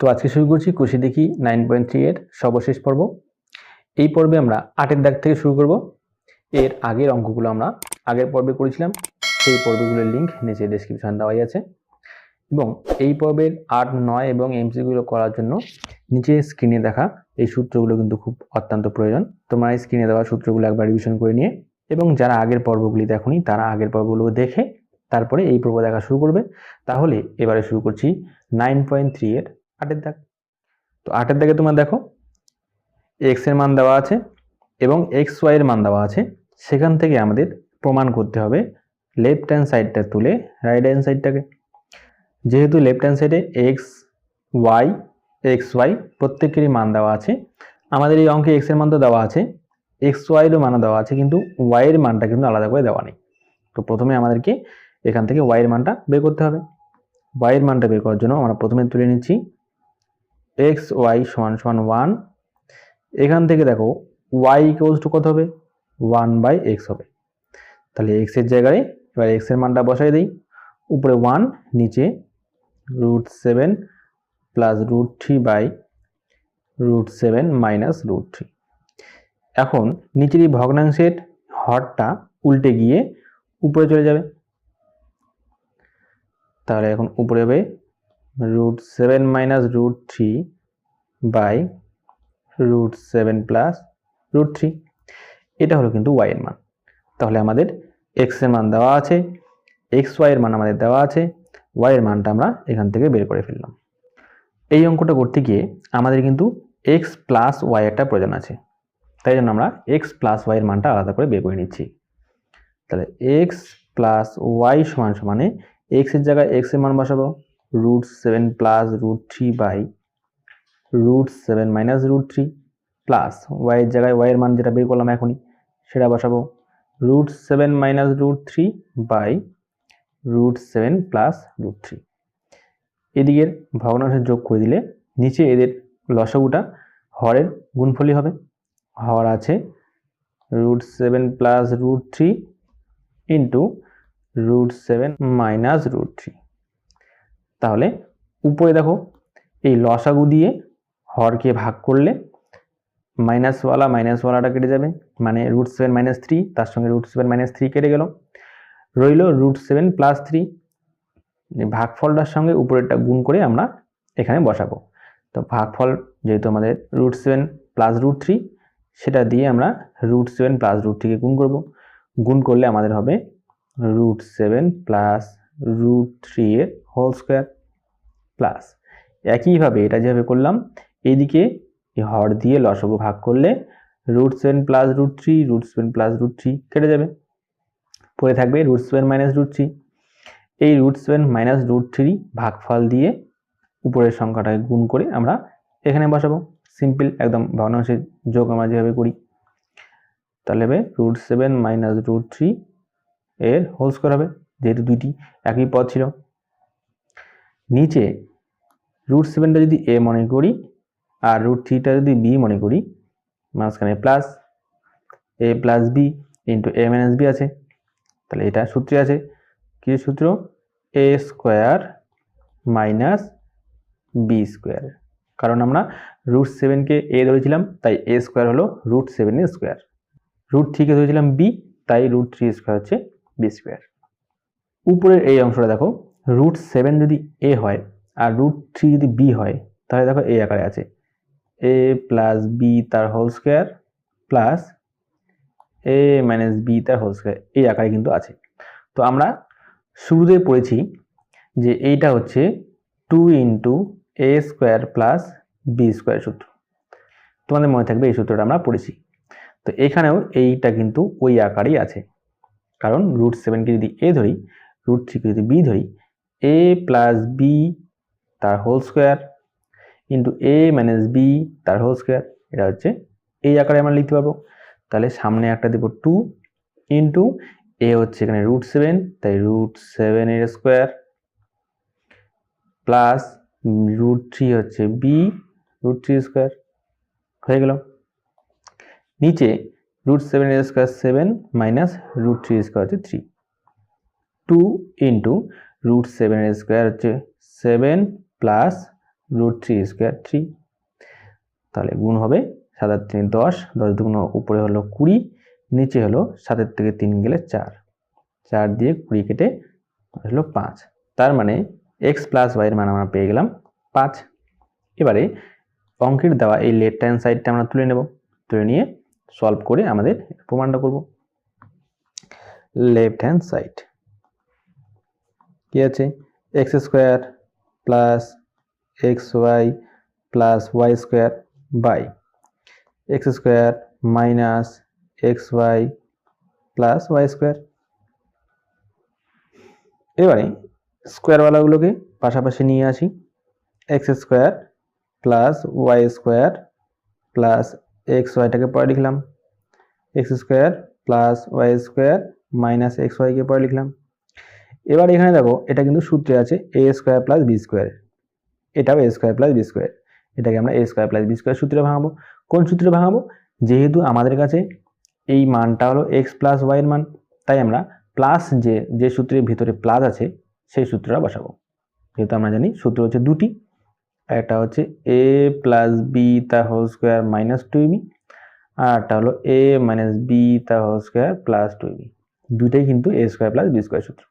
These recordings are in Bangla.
তো আজকে শুরু করছি কুশি দেখি 9.3 এর সর্বশেষ পর্ব। এই পর্বে আমরা 8 এর দাগ থেকে শুরু করব। এর আগের অঙ্কগুলো আমরা আগের পর্বে করেছিলাম, সেই পর্বগুলোর লিংক নিচে ডেসক্রিপশন দেওয়াই আছে। এবং এই পর্বের 8, 9 এবং এমসিকিউগুলো করার জন্য নিচে স্ক্রিনে দেখা এই সূত্রগুলো কিন্তু খুব অত্যন্ত প্রয়োজন। তোমরা এই স্ক্রিনে দেওয়া সূত্রগুলো একবার রিভিশন করে নিয়ে এবং যারা আগের পর্বগুলি দেখোনি তারা আগের পর্বগুলো দেখে তারপরে এই পর্ব দেখা শুরু করবে। তাহলে এবারে শুরু করছি 9.3 এর 8 এর দাগ। তো 8 এর দাগে তোমরা দেখো এক্স এর মান দেওয়া আছে এবং এক্স ওয়াই এর মান দেওয়া আছে। সেখান থেকে আমাদের প্রমাণ করতে হবে লেফট হ্যান্ড সাইডটা তুলে রাইট হ্যান্ড সাইডটাকে। যেহেতু লেফট হ্যান্ড সাইডে এক্স ওয়াই প্রত্যেকেরই মান দেওয়া আছে, আমাদের এই অঙ্কে এক্স এর মান তো দেওয়া আছে, এক্স ওয়াই এরও মান দেওয়া আছে, কিন্তু ওয়াই এর মানটা কিন্তু আলাদা করে দেওয়া নেই। তো প্রথমে আমাদেরকে এখান থেকে ওয়াই এর মানটা বের করতে হবে। ওয়াই এর মানটা বের করার জন্য আমরা প্রথমে তুলে নিচ্ছি এক্স ওয়াই সমান সমান 1। এখান থেকে দেখো ওয়াই ইকুয়ালস টু কত হবে, 1/x হবে। তাহলে এক্স এর জায়গায় এবার এক্স এর মানটা বসাই দিই। উপরে 1, নিচে √7 প্লাস √3/√7 মাইনাস √3। এখন নিচের এই ভগ্নাংশের হরটা উল্টে গিয়ে উপরে চলে যাবে। তাহলে এখন উপরে হবে √7 মাইনাস √3/√7 প্লাস √3। এটা হলো কিন্তু ওয়াই এর মান। তাহলে আমাদের এক্স এর মান দেওয়া আছে, এক্স ওয়াই এর মান আমাদের দেওয়া আছে, ওয়াই এর মানটা আমরা এখান থেকে বের করে ফেললাম। এই অঙ্কটা করতে গিয়ে আমাদের কিন্তু এক্স প্লাস ওয়াই একটা প্রয়োজন আছে, তাই জন্য আমরা এক্স প্লাস ওয়াই এর মানটা আলাদা করে বের করে নিচ্ছি। তাহলে এক্স প্লাস ওয়াই সমান সমানে এক্স এর জায়গায় এক্স এর মান বসাবো √7 প্লাস √3/√7 মাইনাস √3 প্লাস ওয়াই এর জায়গায় ওয়াই এর মান যেটা বের করলাম এখনই সেটা বসাবো √7 মাইনাস √3/√7 প্লাস √3। এদিকের ভগ্নাংশ যোগ করে দিলে নিচে এদের লসাগুটা হরের গুণফলই হবে। হর আছে √7 প্লাস √3 ইন্টু √7 মাইনাস √3। তাহলে উপরে দেখো এই লসাগু দিয়ে হরকে ভাগ করলে মাইনাসওয়ালাটা কেটে যাবে, মানে √7 মাইনাস 3, তার সঙ্গে √7 মাইনাস 3 কেটে গেল, রইল √7 প্লাস 3। ভাগফলটার সঙ্গে উপরেরটা গুণ করে আমরা এখানে বসাবো। তো ভাগফল যেহেতু আমাদের √7 প্লাস √3, সেটা দিয়ে আমরা √7 প্লাস √3 কে গুণ করব। গুণ করলে আমাদের হবে √7 প্লাস √3 এর হোল স্কোয়ার প্লাস একইভাবে এটা যেভাবে করলাম এইদিকে হর দিয়ে লসাগু ভাগ করলে √7 প্লাস √3 প্লাস √3 কেটে যাবে, পরে থাকবে √7 মাইনাস √3। এই √7 মাইনাস √3 ভাগফল দিয়ে উপরের সংখ্যাটাকে গুণ করে আমরা এখানে বসাবো। সিম্পল একদম ভগ্নাংশের যোগ আমরা যেভাবে করি। তাহলে হবে √7 মাইনাস √3 এর হোল স্কোয়ার হবে, যেহেতু দুইটি একই পদ ছিল। নিচে √7টা যদি a মনে করি আর √3টা যদি b মনে করি, মাঝখানে plus a plus b into a minus b আছে। তাহলে এটা সূত্রে আছে কি সূত্র, a square minus b square. কারণ আমরা √7কে a ধরেছিলাম তাই a স্কোয়ার হলো √7 এর স্কোয়ার, √3কে ধরেছিলাম b তাই √3 স্কোয়ার হচ্ছে b স্কোয়ার। উপরের এই অংশটা দেখো √7 যদি a হয় আর √3 যদি b হয়, তাহলে দেখো এই আকারে আছে a প্লাস b তার whole square plus a minus b তার হোল স্কোয়ার, এই আকারে কিন্তু আছে। তো আমরা শুরুতে পড়েছি যে এইটা হচ্ছে 2 into a square plus b square সূত্র, তোমাদের মনে থাকবে এই সূত্রটা আমরা পড়েছি। তো এখানেও এইটা কিন্তু ওই আকারেই আছে, কারণ √7কে যদি a ধরি, √3কে যদি b ধরি, a প্লাস b তার whole square into a minus b তার হোল স্কোয়ার, এটা হচ্ছে এই আকারে আমরা লিখতে পারবো। তাহলে সামনে একটা দেবো 2 ইন্টু a হচ্ছে এখানে √7 তাই √7 এর স্কোয়ার প্লাস √3 হচ্ছে b √3 স্কোয়ার হয়ে গেল। নিচে √7 এর স্কোয়ার 7 মাইনাস √3 স্কোয়ার হচ্ছে 3, 2 ইন্টু √7 এর স্কোয়ার হচ্ছে 7 প্লাস রুট 3 স্কোয়ার 3, তাহলে গুণ হবে 7 আর 3 10, 10 দুগুণ উপরে হলো 20, নিচে হলো 7 থেকে 3 গেলে 4, 4 দিয়ে 20 কেটে হলো 5, তার মানে x প্লাস y এর মান আমরা পেয়ে গেলাম 5। এবারে অঙ্কের দেওয়া এই লেফট হ্যান্ড সাইডটা আমরা তুলে নেব, তুলে নিয়ে সলভ করে আমাদের প্রমাণটা করব। লেফট হ্যান্ড সাইড কি আছে, x square plus x y plus y square by x square minus x y plus y square. এবারে স্কোয়ারওয়ালাগুলোকে পাশাপাশি নিয়ে আসি, x square plus y square plus x ওয়াইটাকে পরে লিখলাম, x square plus y square minus x ওয়াইকে পরে লিখলাম। এবার এখানে দেখো এটা কিন্তু সূত্রে আছে a square plus B square, এটাও a square plus B square, এটাকে আমরা a square plus B square সূত্রে ভাঙাবো। কোন সূত্রে ভাঙাবো, যেহেতু আমাদের কাছে এই মানটা হলো এক্স প্লাস ওয়াইয়ের মান, তাই আমরা প্লাস যে সূত্রের ভিতরে প্লাস আছে সেই সূত্রটা বসাবো। যেহেতু আমরা জানি সূত্র হচ্ছে দুটি, একটা হচ্ছে এ প্লাস বি তার হোল স্কোয়ার মাইনাস 2ab, আর একটা হলো এ মাইনাস বি তার হোল স্কোয়ার প্লাস 2ab, দুইটাই কিন্তু এ স্কোয়ার প্লাস বি স্কোয়ার সূত্র।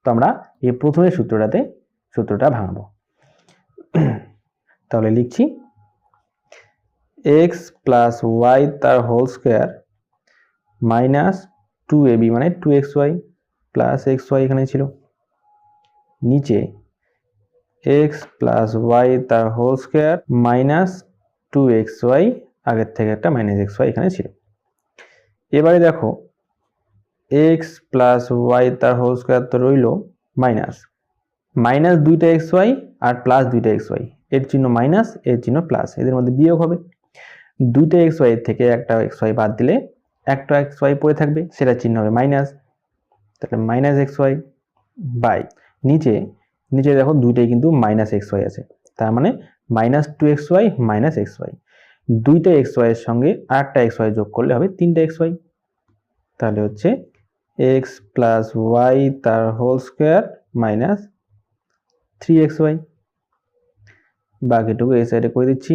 তো আমরা এই প্রথমের সূত্রটা ভাঙাবো। তাহলে লিখছি এক্স প্লাস ওয়াই তার হোল স্কোয়ার মাইনাস 2ab মানে 2xy প্লাস xy এখানে ছিল, নিচে এক্স প্লাস ওয়াই তার হোল স্কোয়ার মাইনাস 2xy, আগের থেকে একটা মাইনাস xy এখানে ছিল। এবারে দেখো এক্স প্লাস ওয়াই তার হোল স্কোয়ার তো রইল মাইনাস, মাইনাস 2টা xy আর প্লাস 2টা xy, এর চিহ্ন মাইনাস এর চিহ্ন প্লাস, এদের মধ্যে বিয়োগ হবে। 2টা xy থেকে একটা xy বাদ দিলে একটা xy পড়ে থাকবে, সেটা চিহ্ন হবে মাইনাস, তাহলে মাইনাস xy বাই নিচে দেখো দুইটাই কিন্তু মাইনাস xy আছে, তার মানে মাইনাস 2xy মাইনাস xy, 2টা xy এর সঙ্গে আরেকটা xy যোগ করলে হবে 3টা xy, তাহলে হচ্ছে x প্লাস ওয়াই তার হোল স্কোয়ার মাইনাস 3xy, বাকিটুকু এই সাইডে করে দিচ্ছি।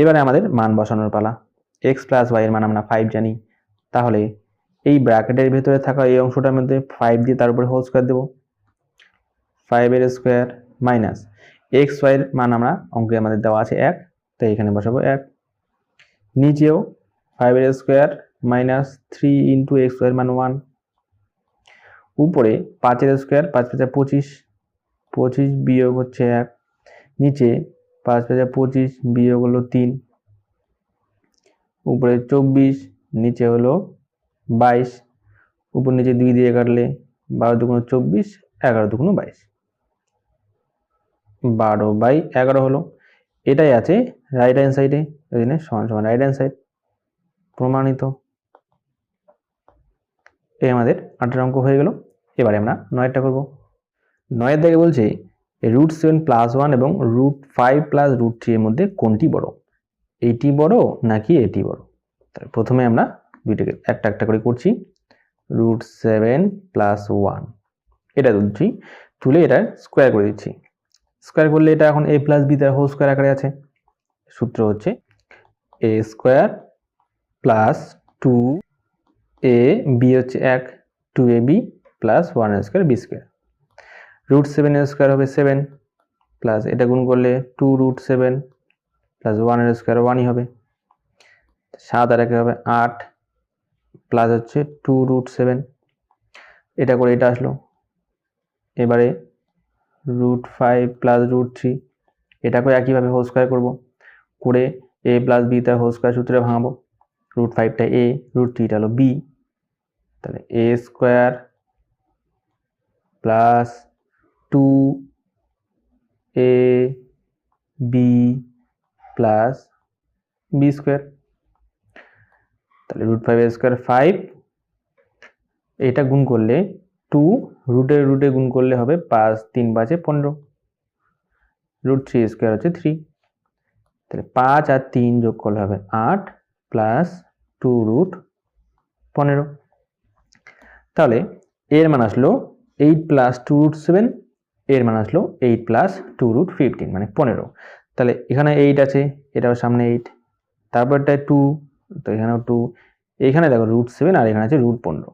এবারে আমাদের মান বসানোর পালা। x প্লাস ওয়াই এর মান আমরা 5 জানি, তাহলে এই ব্র্যাকেটের ভিতরে থাকা এই অংশটার মধ্যে 5 দিয়ে তার উপরে হোল স্কোয়ার দেবো, 5 এর স্কোয়ার মাইনাস এক্স ওয়াই এর মান আমরা অঙ্কে আমাদের দেওয়া আছে 1, তাই এখানে বসাবো 1, নিচেও 5 এর square minus 3 into X Y এর মান 1, উপরে 5 এর স্কোয়ার 5 5 25, 25 বিয়োগ হচ্ছে 1, নিচে 5 5 25 বিয়োগ হলো 3, উপরে 24, নিচে হলো 22, উপর নিচে 2 দিয়ে কাটলে 12 দুগুণ 24, 11 দুগুণ 22, 12/11 হলো। এটাই আছে রাইট হ্যান্ড সাইডে, ওই জন্য সমান সমান রাইট হ্যান্ড সাইড প্রমাণিত। এই আমাদের 8 অঙ্ক হয়ে গেল। এবারে আমরা 9টা করব। 9এর দিকে বলছে √7 প্লাস 1 এবং √5 প্লাস √3 এর মধ্যে কোনটি বড়, এইটি বড় নাকি এটি বড়। তাহলে প্রথমে আমরা দুইটাকে একটা একটা করে করছি। √7 প্লাস 1 এটা তুলছি, তুলে এটা স্কোয়ার করে দিচ্ছি, স্কোয়ার করলে এটা এখন a প্লাস বি তার হোল স্কোয়ার আকারে আছে। সূত্র হচ্ছে a স্কোয়ার প্লাস 2ab হচ্ছে 1, 2ab plus 1 square B square, √7 এর স্কোয়ার হবে 7 প্লাস এটা গুণ করলে 2√7 প্লাস 1 এর স্কোয়ার 1ই হবে, 7 আর 1 হবে 8 প্লাস হচ্ছে 2√7, এটা করে এটা আসলো। এবারে √5 প্লাস √3 এটাকেও একইভাবে হোল স্কোয়ার করব, করে a প্লাস বি তার হোল স্কোয়ার সূত্রে ভাঙাবো, √5টা a, √3টা হলো b, তাহলে a square plus 2ab plus b square, তাহলে √5 স্কোয়ার 5, এটা গুণ করলে 2 রুটে গুণ করলে হবে 5, 3 5 15, √3 স্কোয়ার হচ্ছে 3, তাহলে 5 আর 3 যোগ করলে হবে 8 প্লাস 2√15, তাহলে এর মান আসলো 8 প্লাস 2√7, এর মান আসলো 8 প্লাস 2√15 মানে 15, তাহলে এখানে 8 আছে, এটাও সামনে 8, তারপরটায় 2, তো এখানেও 2, এখানে দেখো √7 আর এখানে আছে √15।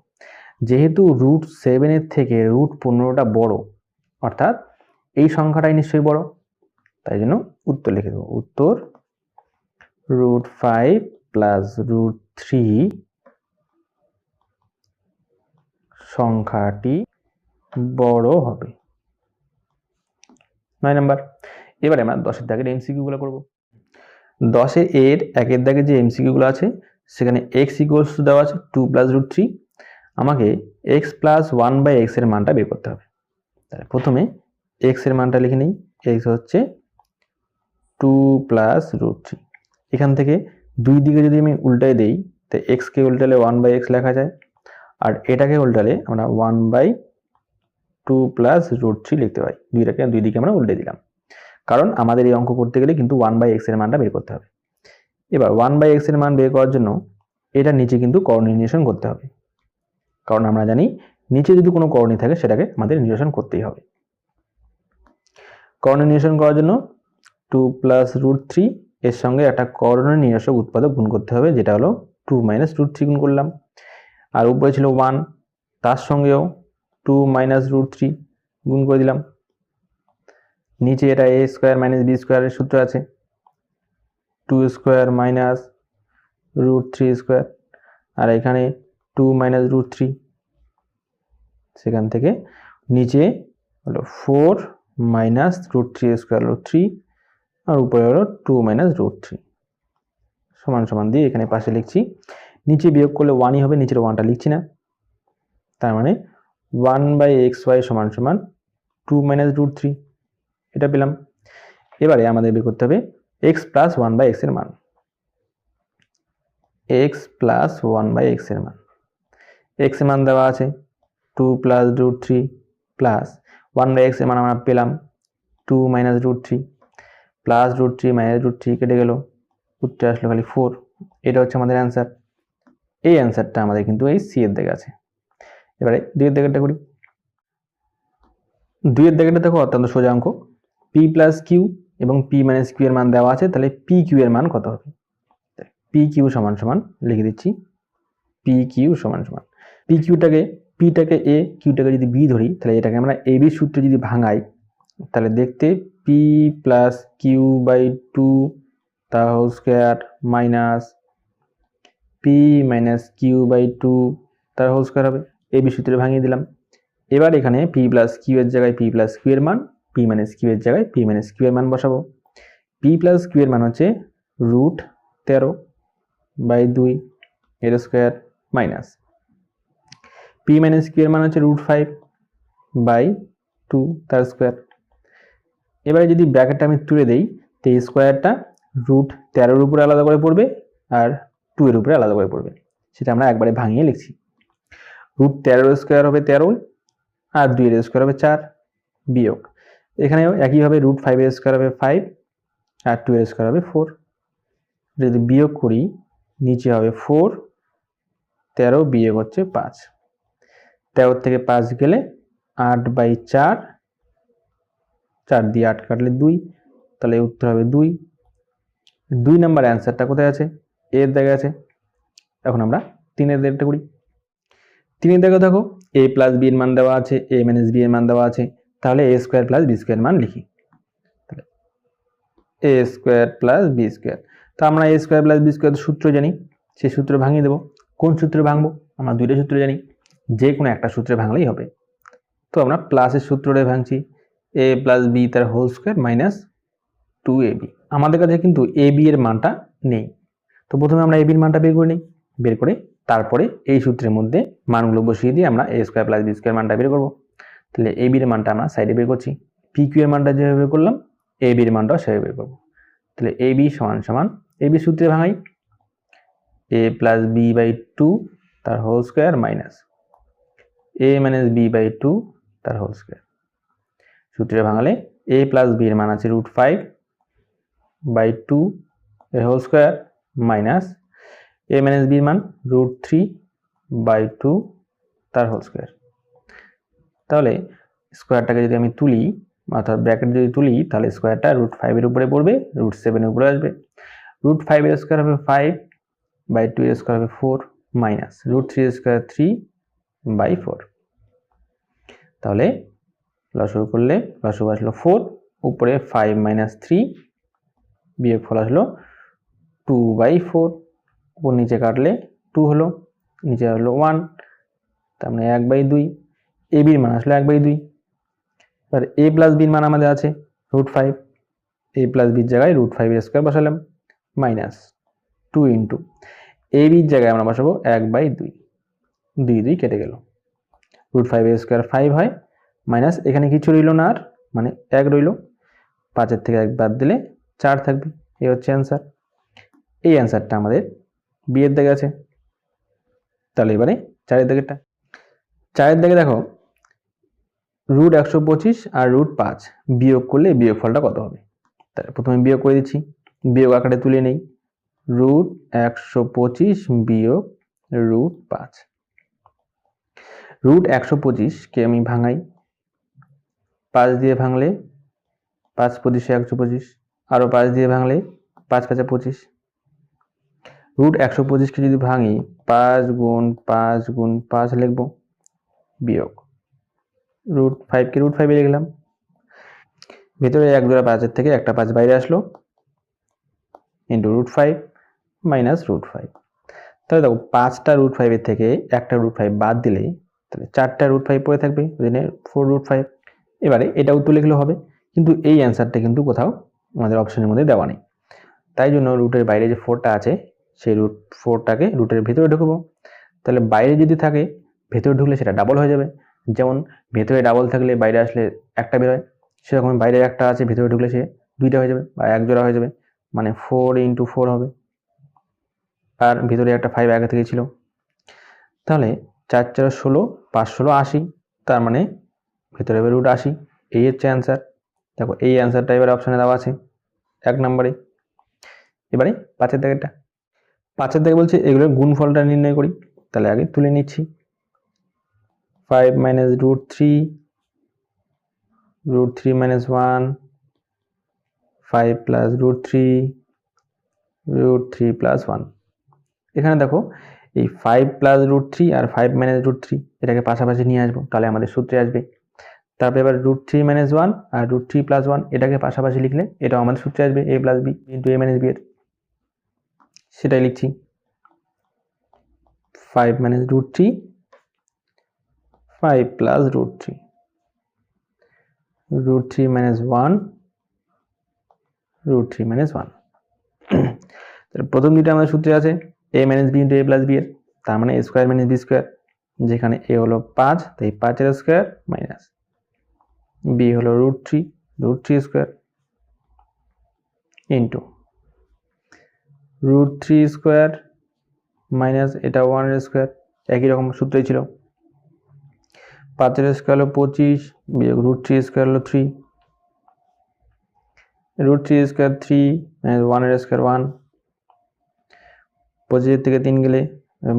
যেহেতু √7 এর থেকে √15টা বড়, অর্থাৎ এই সংখ্যাটাই নিশ্চয়ই বড়, তাই জন্য উত্তর লিখে দেবো। উত্তর √5 প্লাস √3 সংখ্যাটি বড় হবে। 9 নাম্বার। এবারে আমরা 10-এর দাগের এমসিকিউগুলো করব। 10 এর 1-এর দাগে যে এমসিকিউগুলো আছে সেখানে x ইকুয়ালস টু দেওয়া আছে 2 প্লাস √3। আমাকে x প্লাস 1/x এর মানটা বের করতে হবে। তাহলে প্রথমে x এর মানটা লিখে নিই। x হচ্ছে 2 প্লাস √3। এখান থেকে দুই দিকে যদি আমি উল্টায় দেই, তো x কে উল্টালে 1/x লেখা যায়, আর এটাকে উল্টালে আমরা 1/2 প্লাস √3 লিখতে পারি। দুই দিকে আমরা উল্টে দিলাম, কারণ আমাদের এই অঙ্ক করতে গেলে কিন্তু 1/x এর মানটা বের করতে হবে। এবার 1/x এর মান বের করার জন্য এটা নিচে কিন্তু কর্ণ নির্ণয় করতে হবে, কারণ আমরা জানি নিচে যদি কোনো কর্ণী থাকে সেটাকে আমাদের নির্ণয় করতেই হবে। কর্ণ নির্ণয় করার জন্য 2 প্লাস √3 এর সঙ্গে একটা কর্ণ নির্ণয়ক উৎপাদক গুণ করতে হবে, যেটা হলো 2 মাইনাস √3 গুণ করলাম। আর উপরে ছিল 1, তার সঙ্গেও 2 মাইনাস √3 গুণ করে দিলাম। নিচে এটা a স্কোয়ার মাইনাস b স্কোয়ারের সূত্র আছে, 2 স্কোয়ার মাইনাস √3 স্কোয়ার, আর এখানে 2 মাইনাস √3, সেখান থেকে নিচে হলো 4 মাইনাস √3 স্কোয়ার হলো 3, আর উপরে হলো 2 মাইনাস √3 সমান সমান দিয়ে এখানে পাশে লিখছি। নিচে বিয়োগ করলে 1ই হবে, নিচের 1টা লিখছি না। তার মানে 1/xy সমান সমান 2 মাইনাস √3, এটা পেলাম। এবারে আমাদের বের করতে হবে x প্লাস 1/x এর মান। x প্লাস 1/x এর মান, x এর মান দেওয়া আছে 2 প্লাস √3 প্লাস 1/x এর মান আমরা পেলাম 2 মাইনাস √3, প্লাস √3 মাইনাস √3 কেটে গেল, উত্তরে আসলো খালি 4। এটা হচ্ছে আমাদের অ্যান্সার। এই অ্যান্সারটা আমাদের কিন্তু এই সি এর দিকে আছে। এবারে 2 এর দাগেরটা করি। 2 এর দাগেরটা দেখো অত্যন্ত সোজা অঙ্ক। p প্লাস কিউ এবং p মাইনাস কিউ এর মান দেওয়া আছে, তাহলে পি কিউ এর মান কত হবে? পি কিউ সমান সমান লিখে দিচ্ছি, পি কিউ সমান সমান পি কিউটাকে, পিটাকে এ, কিউটাকে যদি বি ধরি, তাহলে এটাকে আমরা এ বি সূত্রে যদি ভাঙাই, তাহলে দেখতে পি প্লাস কিউ বাই 2 তার whole square minus P minus Q by 2 তার হোল স্কোয়ার হবে। এ বি সূত্রে ভাঙিয়ে দিলাম। এবার এখানে পি প্লাস কিউ এর জায়গায় পি প্লাস কিউ এর মান, পি মাইনাস কিউ এর জায়গায় পি মাইনাস কিউ এর মান বসাবো। পি প্লাস কিউ এর মান হচ্ছে √13/2 এর square minus P minus Q এর মান হচ্ছে √5/2 তার স্কোয়ার। এবারে যদি ব্র্যাকেটটা আমি তুলে দেই, তো এই স্কোয়ারটা √13 উপরে আলাদা করে পড়বে আর 2 এর উপরে আলাদা করে পড়বে, সেটা আমরা একবারে ভাঙিয়ে লিখছি। √13 স্কোয়ার হবে 13, আর 2 এর স্কোয়ার হবে 4, বিয়োগ এখানেও একইভাবে √5 এর স্কোয়ার হবে 5, আর 2 এর স্কোয়ার হবে 4। যদি বিয়োগ করি, নিচে হবে 4, 13 বিয়োগ হচ্ছে 5, 13 থেকে 5 গেলে 8/4, 4 দিয়ে 8 কাটলে 2, তাহলে উত্তর হবে 2। 2 নাম্বার অ্যান্সারটা কোথায় আছে? এর দাগে আছে। এখন আমরা 3 এর দাগটা করি। 3 এর দাগে দেখো a প্লাস বি এর মান দেওয়া আছে, a মাইনাস বি এর মান দেওয়া আছে, তাহলে a square plus B square মান লিখি। তাহলে a square plus B square, তো আমরা a square plus B square সূত্র জানি, সেই সূত্র ভাঙিয়ে দেবো। কোন সূত্রে ভাঙবো? আমরা দুইটা সূত্র জানি, যে কোনো একটা সূত্রে ভাঙলেই হবে। তো আমরা প্লাসের সূত্রটা ভাঙছি, a প্লাস বি তার হোল স্কোয়ার মাইনাস 2ab। আমাদের কাছে কিন্তু ab এর মানটা নেই, তো প্রথমে আমরা ab এর মানটা বের করে নিই। বের করে তারপরে এই সূত্রের মধ্যে মানগুলো বসিয়ে দিয়ে আমরা a square plus B square মানটা বের করবো। তাহলে ab এর মানটা আমরা সাইডে বের করছি, পি কিউ এর মানটা যেভাবে বের করলাম ab এর মানটাও সেভাবে বের করবো। তাহলে ab সমান সমান ab সূত্রে ভাঙাই, a প্লাস বি বাই 2 তার whole square minus a minus B by 2 তার হোল স্কোয়ার। সূত্রে ভাঙালে a প্লাস বি এর মান আছে √5/2 এর whole square minus a minus B এর মান √3/2 তার হোল স্কোয়ার। তাহলে স্কোয়ারটাকে যদি আমি তুলি, অর্থাৎ ব্র্যাকেট যদি তুলি তাহলে স্কোয়ারটা √5 এর উপরে পড়বে, √7 এর উপরে আসবে। √5 এর স্কোয়ার হবে 5/2 এর স্কোয়ার হবে 4 মাইনাস √3 এর স্কোয়ার 3/4। তাহলে লসাগু করলে লসাগু আসলো 4, উপরে 5 - 3 বিয়োগফল আসলো 2/4, উপর নিচে কাটলে 2 হলো, নিচে হলো 1, তার মানে 1/2। এ বির মান আসলো 1/2। এবার a প্লাস বির মান আমাদের আছে √5, a প্লাস বির জায়গায় √5 এর স্কোয়ার বসালাম মাইনাস 2 ইন্টু এ বির জায়গায় আমরা বসাবো 1/2, 2 কেটে গেল, √5 এর স্কোয়ার 5 হয় মাইনাস এখানে কিছু রইল না আর, মানে 1 রইল, 5 থেকে 1 বাদ দিলে 4 থাকবে। এই হচ্ছে অ্যান্সার। এই অ্যান্সারটা আমাদের বি এর দাগে আছে। তাহলে এবারে 4 দাগেরটা, 4 দাগে দেখো √125 আর √5 বিয়োগ করলে বিয়োগফলটা কত হবে। তাহলে প্রথমে বিয়োগ করে দিচ্ছি, বিয়োগ আকারে তুলে নেই, √125 বিয়োগ √5। √125 আমি ভাঙাই, 5 দিয়ে ভাঙলে 5 × 5 = 125, আরও 5 দিয়ে ভাঙলে 5 × 5 = 25। √125 যদি ভাঙি 5 × 5 × 5 লিখব, বিয়োগ √5 কে √5 এ লিখলাম, ভেতরে 1 জোড়া 5 থেকে একটা 5 বাইরে আসলো, ইন্টু √5 মাইনাস √5। তাহলে দেখো 5টা √5 এর থেকে একটা √5 বাদ দিলে তাহলে 4টা √5 পড়ে থাকবে, 4√5। এবারে এটাও তো লিখলেও হবে, কিন্তু এই অ্যান্সারটা কিন্তু কোথাও আমাদের অপশনের মধ্যে দেওয়া নেই। তাই জন্য রুটের বাইরে যে 4টা আছে সেই √4টাকে রুটের ভিতরে ঢুকবো। তাহলে বাইরে যদি থাকে ভেতরে ঢুকলে সেটা ডাবল হয়ে যাবে। যেমন ভেতরে ডাবল থাকলে বাইরে আসলে একটা বেরোয়, সেরকম বাইরে একটা আছে ভেতরে ঢুকলে সে 2টা হয়ে যাবে বা 1 জোড়া হয়ে যাবে, মানে 4 × 4 হবে। আর ভিতরে একটা 5 আগে থেকে ছিল। তাহলে 4 × 4 = 16, 5 × 16 = 80, তার মানে ভেতরে হবে √80। এই হচ্ছে অ্যান্সার। দেখো এই অ্যান্সারটা এবারে অপশনে দেওয়া আছে 1 নম্বরে। এবারে 5 দাগেরটা, 5 দাগে বলছে এগুলোর গুণফলটা নির্ণয় করি। তাহলে আগে তুলে নিচ্ছি, 5 - √3, √3 - 1, 5 + √3, √3 + 1। এখানে দেখো এই 5 + √3 আর 5 - √3 এটাকে পাশাপাশি নিয়ে আসবো, তাহলে আমাদের সূত্রে আসবে। তারপরে এবার √3 - 1 আর √3 + 1 এটাকে পাশাপাশি লিখলে এটাও আমাদের সূত্রে আসবে, a + b × a - b এর। সেটাই লিখছি, 5 - √3, 5 + √3, √3 - 1, √3 - 1। তাহলে প্রথম দুটো আমাদের সূত্রে আছে a - b × a + b এর, তার মানে a² - b², যেখানে a হলো 5 তাই 5 এর স্কয়ার মাইনাস b হলো √3² ইন্টু √3² মাইনাস এটা 1 এর স্কয়ার, একই রকম সূত্রই ছিল। 5 এর স্কয়ার হলো 25 বিয়োগ √3² হলো 3, √3² 3 মাইনাস 1 এর স্কয়ার 1, 25 থেকে 3 গেলে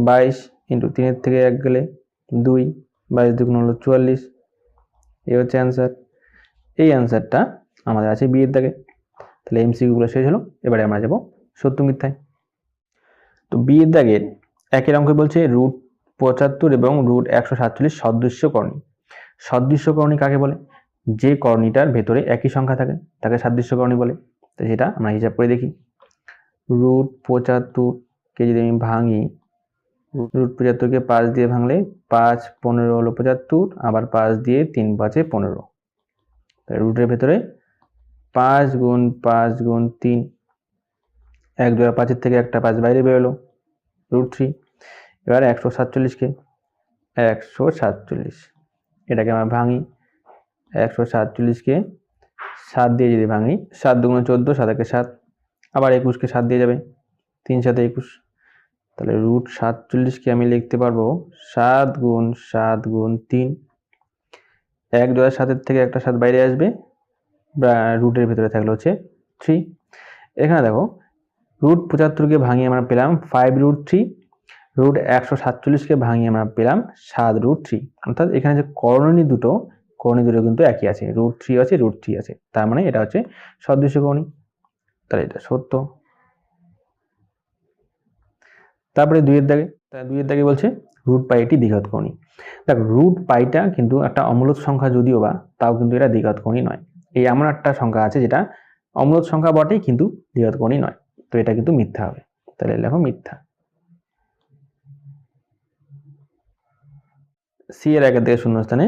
22 ইন্টু 3 থেকে 1 গেলে 2, 22 × 2 হলো 44। এই হচ্ছে অ্যান্সার। এই অ্যান্সারটা আমাদের আছে বি এর দাগে। তাহলে এমসিকিউগুলো শেষ হলো, এবারে আমরা যাব সত্য মিথ্যায়। তো বি এর দাগের একই অঙ্কে বলছে √75 এবং √147 সদৃশ্য কর্ণী। সদৃশ্য কর্ণী কাকে বলে? যে কর্ণীটার ভেতরে একই সংখ্যা থাকে তাকে সাদৃশ্য কর্ণী বলে। তো সেটা আমরা হিসাব করে দেখি। √75কে যদি আমি ভাঙি, √75কে 5 দিয়ে ভাঙলে 5 × 15 হলো 75, আবার 5 দিয়ে 3 × 5 = 15। রুটের ভেতরে 5 × 5 × 3, 1 জোড়া 5 থেকে একটা 5 বাইরে বেরোলো, √3। এবার 147কে 147 এটাকে আমরা ভাঙি, 147কে 7 দিয়ে যদি ভাঙি, 7 × 2 = 14, 7 × 1 = 7, আবার 21কে 7 দিয়ে যাবে, 3 × 7 = 21। তাহলে √47কে আমি লিখতে পারবো 7 × 7 × 3, 1 জোড়া 7 থেকে একটা 7 বাইরে আসবে, রুটের ভিতরে থাকলে হচ্ছে 3। এখানে দেখো √75কে ভাঙিয়ে আমরা পেলাম 5√3, √147কে ভাঙিয়ে আমরা পেলাম 7√3, অর্থাৎ এখানে যে কর্ণী দুটো কর্ণী দুটো কিন্তু একই আছে, √3 আছে, √3 আছে, তার মানে এটা হচ্ছে সদৃশ্য কর্ণী, তাহলে এটা সত্য। তারপরে 2 এর দাগে বলছে √π একটি দ্বিঘাত কর্ণী। দেখো √πটা কিন্তু একটা অমূলদ সংখ্যা যদিও বা, তাও কিন্তু এটা দ্বিঘাত কর্ণী নয়। এই এমন একটা সংখ্যা আছে যেটা অমূলদ সংখ্যা বটেই কিন্তু দ্বিঘাত কর্ণী নয়, তো এটা কিন্তু মিথ্যা হবে, তাহলে লেখো মিথ্যা। সি এর 1 থেকে শূন্যস্থানে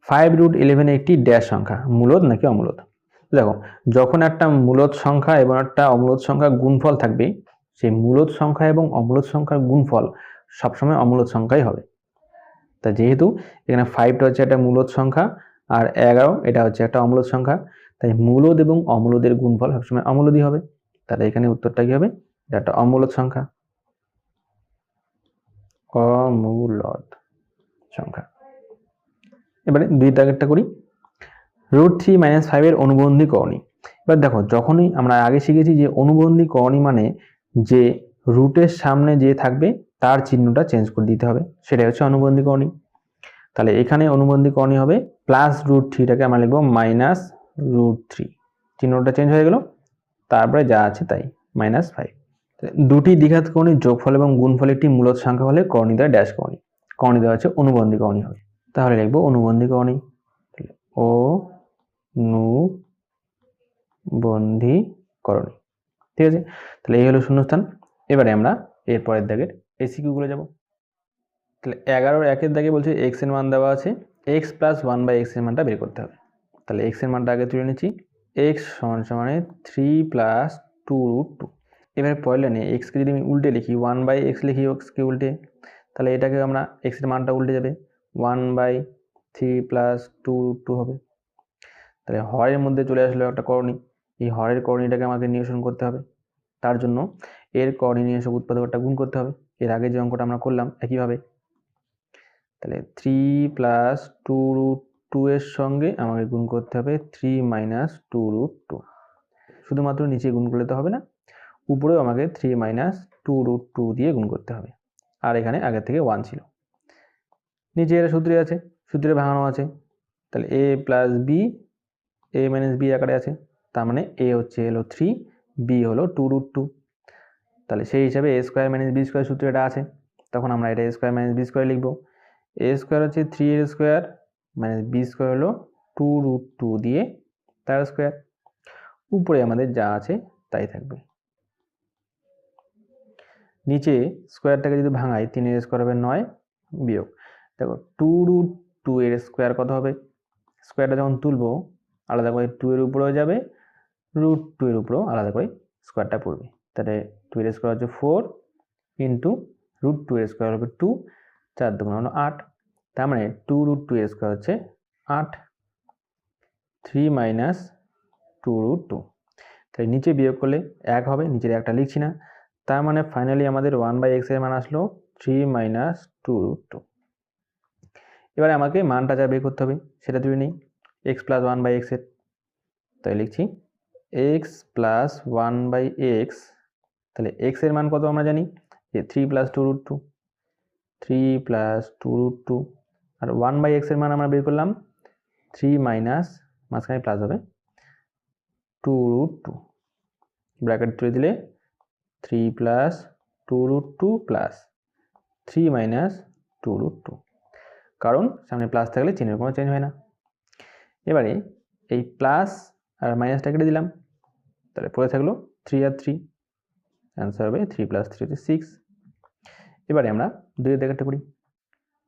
5√11 একটি ড্যাশ সংখ্যা, মূলদ নাকি অমূলদ? দেখো যখন একটা মূলদ সংখ্যা এবং একটা অমূলদ সংখ্যা গুণফল থাকবে, সেই মূলদ সংখ্যা এবং অমূলদ সংখ্যার গুণফল সবসময় অমূলদ সংখ্যাই হবে। তা যেহেতু এখানে 5টা হচ্ছে একটা মূলদ সংখ্যা আর 11 এটা হচ্ছে একটা অমূলদ সংখ্যা, তাই মূলদ এবং অমূলদের গুণফল সবসময় অমূলদই হবে, তাহলে এখানে উত্তরটা কি হবে? এটা একটা অমূলদ সংখ্যা, অমূলদ সংখ্যা। এবারে 2 দাগেরটা করি, √3 - 5 এর অনুবন্ধী কর্ণী। এবার দেখো যখনই আমরা আগে শিখেছি যে অনুবন্ধী কর্ণী মানে যে রুটের সামনে যে থাকবে তার চিহ্নটা চেঞ্জ করে দিতে হবে, সেটাই হচ্ছে অনুবন্ধী কর্ণী। তাহলে এখানে অনুবন্ধী কর্ণী হবে +√3টাকে আমরা লিখবো -√3, চিহ্নটা চেঞ্জ হয়ে গেল, তারপরে যা আছে তাই -5। দুটি দ্বিঘাত কর্ণীর যোগফল এবং গুণফল একটি মূলদ সংখ্যা হলে কর্ণী দ্বয় ড্যাশ কর্ণী, কর্ণী দ্বয় হচ্ছে অনুবন্ধী কর্ণী হবে, তাহলে লিখবো অনুবন্ধী কর্ণী, অনুবন্ধী কর্ণী। ঠিক আছে, তাহলে এই হলো শূন্যস্থান। এবারে আমরা এর পরের দাগের এসিকিউ গুলো যাব। তাহলে 11 এর 1 এর দাগে বলছে x এর মান দেওয়া আছে, x + 1/x এর মানটা বের করতে হবে। তাহলে x এর মানটা আগে তুলে নিচ্ছি, x = 3 + 2√2। এবারে পরের লাইনে x কে যদি আমি উল্টে লিখি 1/x লিখি, x কে উল্টে, তাহলে এটাকে আমরা x এর মানটা উল্টে যাবে 1/3 + 2√2 হবে। তাহলে হরের মধ্যে চলে আসলো একটা কর্ণী, এই হরের কর্ণীটাকে আমাকে নিরসন করতে হবে, তার জন্য এর কর্ণী নিরসক উৎপাদকটা গুণ করতে হবে, এর আগে যে অঙ্কটা আমরা করলাম একইভাবে। তাহলে 3 + 2√2 এর সঙ্গে আমাকে গুণ করতে হবে 3 - 2√2, শুধুমাত্র নিচে গুণ করলে তো হবে না, উপরেও আমাকে 3 - 2√2 দিয়ে গুণ করতে হবে, আর এখানে আগে থেকে 1 ছিল, নিচে এর সূত্রে আছে, সূত্রে ভাঙানো আছে, তাহলে a + b, a - b আকারে আছে, তার মানে a হলো 3, b হলো 2√2, তাহলে সেই হিসাবে a² - b² সূত্র এটা আছে, তখন আমরা এটা a² - b² লিখব। a² হচ্ছে 3 এর স্কয়ার b² হলো 2√2 দিয়ে তার স্কয়ার, উপরে আমাদের যা আছে তাই থাকবে, নিচে স্কয়ারটাকে যদি ভাঙাই 3 এর স্কয়ার হবে 9 বিয়োগ, দেখো 2√2 এর স্কয়ার কত হবে, স্কয়ারটা যখন তুলবো আলাদা করে 2 এর উপরেও যাবে, √2 এর উপরেও আলাদা করে স্কয়ারটা পড়বে, তাহলে 2 এর স্কয়ার হচ্ছে 4 ইন্টু √2 এর স্কয়ার হবে 2, 4 × 2 = 8, তার মানে 2√2 এর স্কয়ার হচ্ছে 8, 3 - 2√2, তাই নিচে বিয়োগ করলে 1 হবে, নিচের একটা লিখছি না, তার মানে ফাইনালি আমাদের 1/x এর মান আসলো 3 - 2√2। এবারে আমাকে মানটা যা বের করতে হবে সেটা তুলে নিই, x + 1/x এর, তাই লিখছি x + 1/x, তাহলে x এর মান কত আমরা জানি যে 3 + 2√2, 3 + 2√2, আর 1/x এর মান আমরা বের করলাম 3 - মাঝখানে প্লাস হবে 2√2, ব্র্যাকেট তুলে দিলে 3 + 2√2 + 3 - 2√2, কারণ সামনে প্লাস থাকলে চিহ্নের কোনো চেঞ্জ হয় না। এবারে এই প্লাস আর মাইনাসটা কেটে দিলাম, তাহলে পড়ে থাকলো 3 আর 3, অ্যান্সার হবে 3 + 3 = 6। এবারে আমরা 2 এর দাগেরটা করি,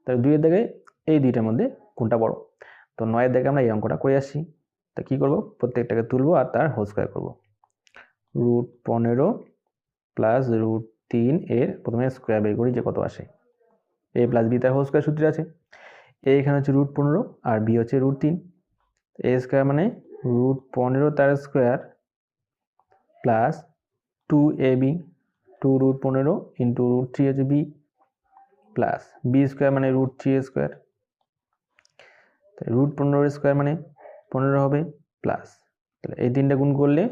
তাহলে 2 এর দাগে এই দুইটার মধ্যে কোনটা বড়, তো 9 এর দাগে আমরা এই অঙ্কটা করে আসছি, তো কি করব, প্রত্যেকটাকে তুলবো আর তার হোল স্কয়ার করব, √15 + √3 এর প্রথমে স্কয়ার বের করি যে কত আসে, a + b তার হোল স্কয়ার সূত্রে আছে, a এখানে হচ্ছে √15 আর b হচ্ছে √3, a² মানে √15 তার স্কয়ার প্লাস 2ab, 2√15 ইন্টু √3 হচ্ছে b, প্লাস b² মানে √3 এর স্কয়ার, তাই √15 এর স্কয়ার মানে 15 হবে, প্লাস তাহলে এই তিনটা গুণ করলে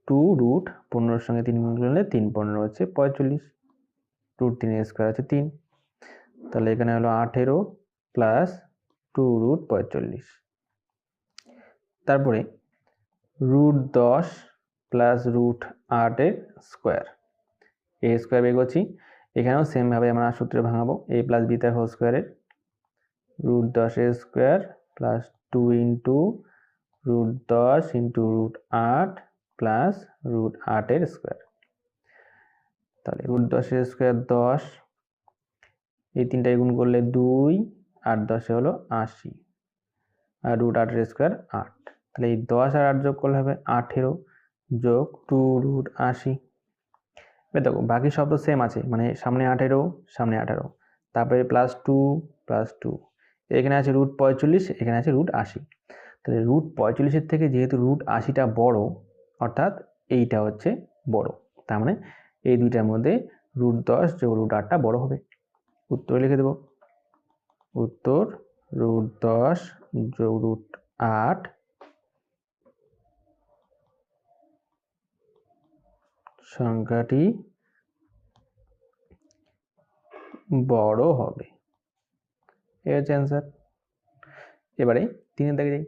2√15 এর সঙ্গে 3 গুণ করলে 3 15 হচ্ছে 45, √3 এর স্কয়ার হচ্ছে 3, তাহলে এখানে হলো 18 প্লাস 2√45। তারপরে √10 প্লাস √8 এর স্কোয়ার, এ স্কোয়ার বের করছি। এখানেও সেমভাবে আমরা সূত্রে ভাঙাবো, a প্লাস b তার হোল স্কোয়ারের √10 এর square plus 2 into √10 into √8 plus √8 এর স্কোয়ার। তাহলে √10 এর স্কোয়ার 10, এই তিনটায় গুণ করলে 2, 8 10 হলো 80, আর √8 এর স্কোয়ার 8। তাহলে এই 10 আর 8 যোগ করলে হবে 18 যোগ 2√80। এবার দেখো বাকি সব তো সেম আছে, মানে সামনে 18, সামনে 18, তারপরে প্লাস 2 প্লাস 2, এখানে আছে √45, এখানে আছে √80। তাহলে √45 থেকে যেহেতু √80টা বড়, অর্থাৎ এইটা হচ্ছে বড়, তার মানে এই দুইটার মধ্যে √10 যোগ √8টা বড় হবে। উত্তর লিখে দেব, উত্তর √10 যোগ √8 সংখ্যাটি বড় হবে। এই হচ্ছে অ্যান্সার। এবারে 3 দাগে যাই।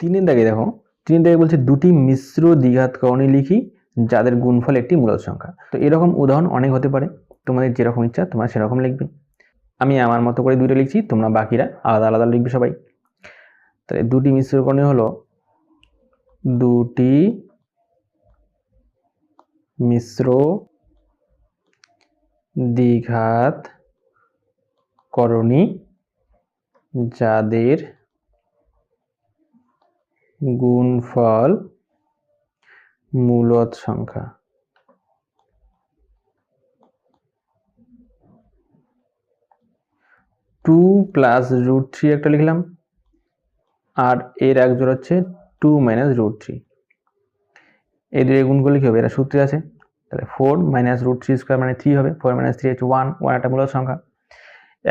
3 দাগে দেখো, 3 দাগে বলছে দুটি মিশ্র দ্বিঘাত করণী লিখি যাদের গুণফল একটি মূলদ সংখ্যা। তো এরকম উদাহরণ অনেক হতে পারে, তোমাদের যেরকম ইচ্ছা তোমরা সেরকম লিখবে। আমি আমার মতো করে দুটো লিখছি, তোমরা বাকিরা আলাদা আলাদা লিখবে সবাই। তাহলে দুটি মিশ্র করণী হলো দুটি মিশ্র দ্বিঘাত করণী যাদের গুণফল মূলদ সংখ্যা। 2 প্লাস √3 একটা লিখলাম, আর এর এক জোড় হচ্ছে 2 মাইনাস √3। এই দুটো গুণ করলে কি হবে, এটা সূত্রে আছে। তাহলে 4 মাইনাস √3 স্কোয়ার মানে 3 হবে, 4 মাইনাস 3 হচ্ছে 1, 1 একটা মূলদ সংখ্যা।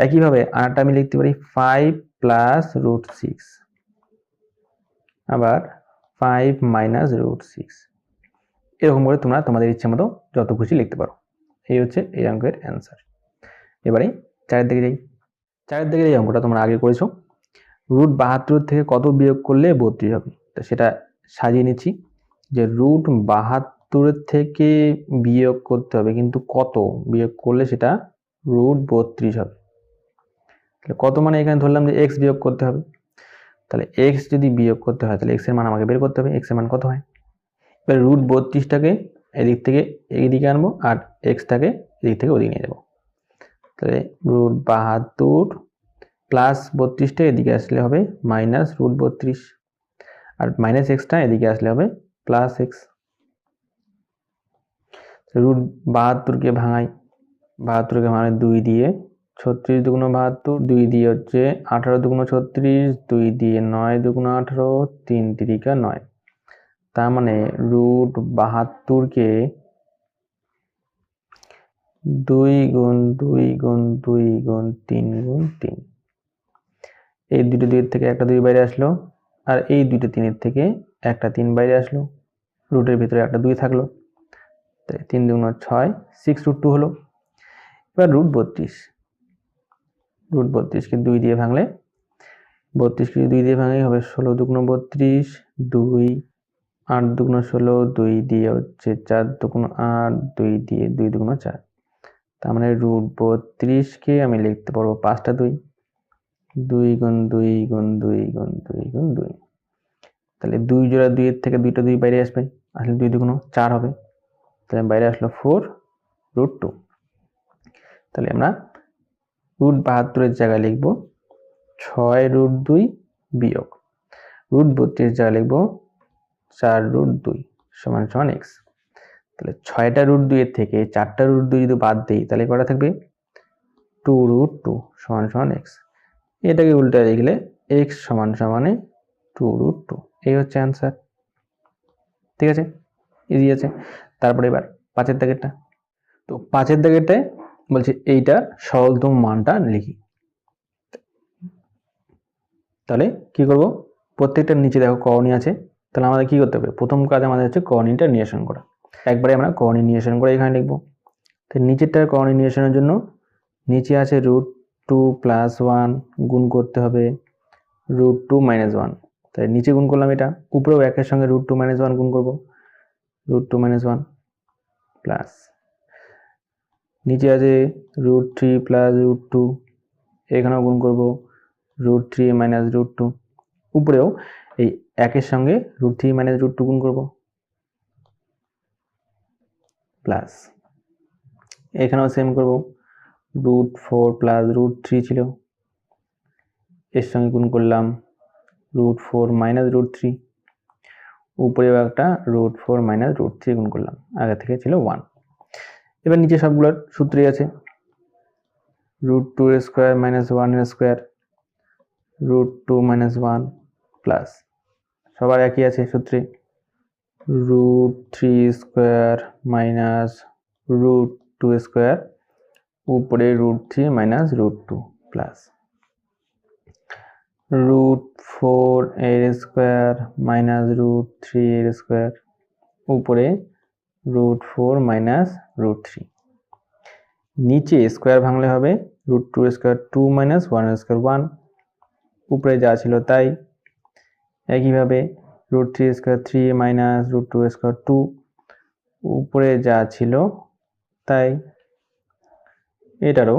একইভাবে আরেকটা আমি লিখতে পারি 5 প্লাস √6, আবার 5 মাইনাস √6। এরকম করে তোমরা তোমাদের ইচ্ছে মতো যত খুশি লিখতে পারো। এই হচ্ছে এই অঙ্কের অ্যান্সার। এবারে 4 দিকে যাই। 4 দিকে এই অঙ্কটা তোমরা আগে করেছো। √72 থেকে কত বিয়োগ করলে 32 হবে, তো সেটা সাজিয়ে নিচ্ছি যে √72 থেকে বিয়োগ করতে হবে, কিন্তু কত বিয়োগ করলে সেটা √32 হবে। তাহলে কত মানে এখানে ধরলাম যে x বিয়োগ করতে হবে। তাহলে x যদি বিয়োগ করতে হয় তাহলে x এর মান আমাকে বের করতে হবে, x এর মান কত হয়। এবার √32টাকে এদিক থেকে এইদিকে আনবো, আর x-টাকে এদিক থেকে ওদিকে নিয়ে যাবো। তাহলে √72 প্লাস 32টা এদিকে আসলে হবে মাইনাস √32, আর মাইনাস এক্সটা এদিকে আসলে হবে প্লাস এক্স। √72কে ভাঙাই, 72কে ভাঙাই 2 দিয়ে, 36 দুগুণ 72, 2 দিয়ে হচ্ছে 18 দুগুণ 36, 2 দিয়ে 9 দুগুণ 18, 3 তিরিকা 9। তার মানে √72কে 2 গুণ 2 গুণ 2 গুণ 3 গুণ 3, এই দুটো 2 থেকে একটা 2 বাইরে আসলো, আর এই দুটো 3 থেকে একটা 3 বাইরে আসলো, রুটের ভিতরে একটা 2 থাকলো, তাই 3 দুগুণ 6, 6√2 হলো। এবার √32কে 2 দিয়ে ভাঙলে, 32কে 2 দিয়ে ভাঙলে হবে 16 দুগুণ 32, 2, 8 দুগুণ 16, 2 দিয়ে হচ্ছে 4 দুগুণ 8, 2 দিয়ে 2 দুগুণ 4। তার মানে √32কে আমি লিখতে পারবো 5টা 2, 2 গুণ 2 গুণ 2 গুণ 2 গুণ 2। তাহলে 2 জোড়া 2 এর থেকে 2টা 2 বাইরে আসবে, আসলে 2 দুগুণ 4 হবে, তাহলে বাইরে আসলো 4√2। তাহলে আমরা √72 জায়গায় লিখবো 6√2 বিয়োগ √32 জায়গায় লিখবো 4√2 সমান সমান x। তাহলে 6টা √2 এর থেকে 4টা √2 যদি বাদ দেই তাহলে কটা থাকবে 2√2 সমান সমান x। এটাকে উল্টে লিখলে x সমান সমানে 2√2। এই হচ্ছে অ্যান্সার। ঠিক আছে, ইজি আছে। তারপরে এবার 5 দাগেরটা। তো 5 দাগেরটায় বলছে এইটার সরলতম মানটা লিখি। তাহলে কি করব, প্রত্যেকটার নিচে দেখো করণী আছে, তাহলে আমাদের কি করতে হবে, প্রথম কাজ আমাদের হচ্ছে করণীটা নিরসন করা। একবারে আমরা করণী নিরসন করে এখানে লিখবো। তো নিচেরটার করণী নিরসনের জন্য নিচে আছে √2 + 1 গুণ করতে হবে √2 - 1, তাই নিচে গুণ করলাম, এটা উপরেও একের সঙ্গে √2 - 1 গুণ করব, √2 - 1 প্লাস নিচে আছে √3 প্লাস √2, এখানেও গুণ করব √3 - √2, উপরেও এই একের সঙ্গে √3 - √2 গুণ করব প্লাস এখানেও সেম করব, √4 প্লাস √3 ছিল, এর সঙ্গে গুণ করলাম √4 - √3, উপরেও একটা √4 - √3 গুণ করলাম, আগে থেকে ছিল 1। এবার নিচে সবগুলোর সূত্রই আছে, √2 এর স্কোয়ার মাইনাস 1 এর স্কোয়ার, √2 - 1 প্লাস সবার একই আছে সূত্রে, √3 স্কোয়ার মাইনাস √2 স্কোয়ার, উপরে √3 - √2 প্লাস √4 এর স্কোয়ার মাইনাস √3 এর স্কোয়ার, উপরে √4 - √3, নিচে স্কোয়ার ভাঙলে হবে √2 স্কোয়ার 2 মাইনাস 1 স্কোয়ার 1, উপরে যা ছিল তাই। একইভাবে √3 স্কোয়ার 3 মাইনাস √2 স্কোয়ার 2, উপরে যা ছিল তাই। এটারও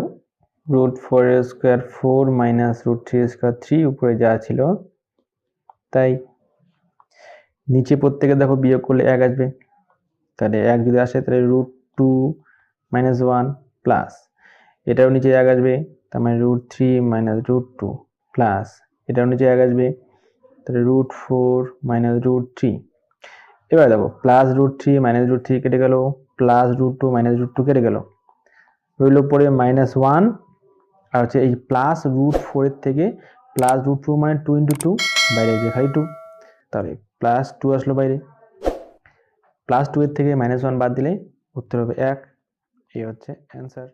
√4 স্কোয়ার 4 মাইনাস √3 স্কোয়ার 3, উপরে যা ছিল তাই। নিচে প্রত্যেকে দেখো বিয়োগ করলে 1 আসবে, তাহলে 1 যদি আসে তাহলে √2 - 1 প্লাস এটাও নিচে 1 আসবে, তার মানে √3 - √2 প্লাস এটাও নিচে 1 আসবে, তাহলে √4 - √3। এবার দেখো প্লাস √3 - √3 কেটে গেল, প্লাস √2 - √2 কেটে গেল, রইল পরে -1, আর হচ্ছে এই প্লাস √4 এর থেকে প্লাস √2 মানে 2 × 2, বাইরে যে খালি 2, তাহলে প্লাস 2 আসলো বাইরে, প্লাস 2 এর থেকে -1 বাদ দিলে উত্তর হবে 1। এই হচ্ছে অ্যান্সার।